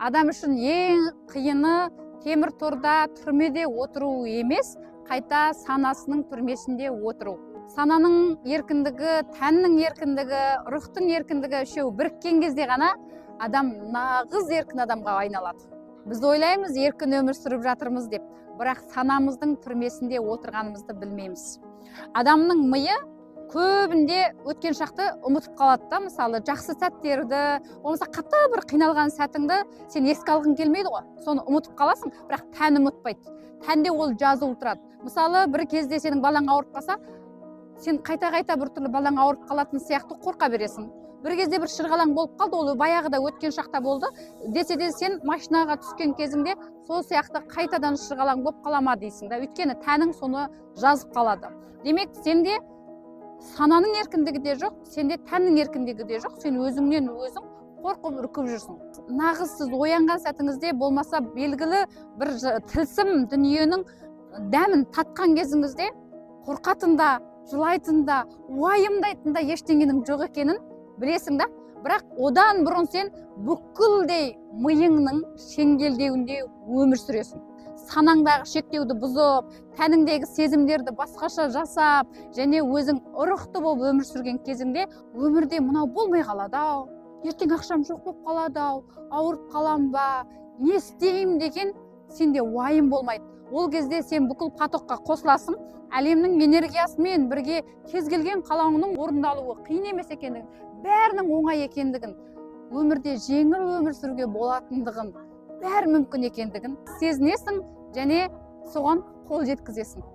Адам үшін ең қиыны темір торда түрмеде отыру емес, қайта санасының түрмесінде отыру. Сананың еркіндігі, тәннің еркіндігі, рухтың еркіндігі үшеуі біріккен кезде ғана адам нағыз еркін адамға айналады. Біз ойлаймыз, еркін өмір сүріп жатырмыз деп, бірақ санамыздың түрмесінде отырғанымызды білмейміз. Адамның миы көбінде өткен шақты ұмытып қалады да, мысалы, жақсы сәттерді, болмаса қатты бір қиналған сәтіңді сен еске алғың келмейді ғой. Соны ұмытып қаласың, бірақ тән ұмытпайды. Тәнде ол жазылып тұрады. Мысалы, бір кезде сенің балаң ауырып қалса, сен қайта-қайта бір түрлі балаң ауырып қалатын сияқты қорқа бересің. Бір кезде бір шырғалаң болып қалды, ол баяғыда өткен шақта болды, десе де сен машинаға түскен кезіңде сол сияқты қайтадан шырғалаң болып қалама дейсің да, өйткені тәнің соны жазып қалады. Демек, сенде сананың еркіндігі де жоқ, сенде тәннің еркіндігі де жоқ, сен өзіңнен өзің қорқып үркіп жүрсің. Нағыз сіз оянған сәтіңізде, болмаса белгілі бір тылсым дүниенің дәмін татқан кезіңізде қорқатын да, жылайтын да, уайымдайтын да ештеңенің жоқ екенін білесің да, бірақ одан бұрын сен бүкілдей миыңның шеңгелдеуінде өмір сүресің. Санаңдағы шектеуді бұзып, тәніңдегі сезімдерді басқаша жасап, және өзің ұрықты болып өмір сүрген кезіңде өмірде мынау болмай қалады-ау, ертең ақшам жоқ болып қалады-ау, ауырып қалам ба, не істеймін деген сенде уайым болмайды. Ол кезде сен бүкіл потокқа қосыласың, әлемнің энергиясымен бірге кез келген қалауыңның орындалуы қиын емес екендігін, бәрінің оңай екендігін, өмірде жеңіл өмір сүруге болатындығын, бәрі мүмкін екендігін сезінесің және соған қол жеткізесің.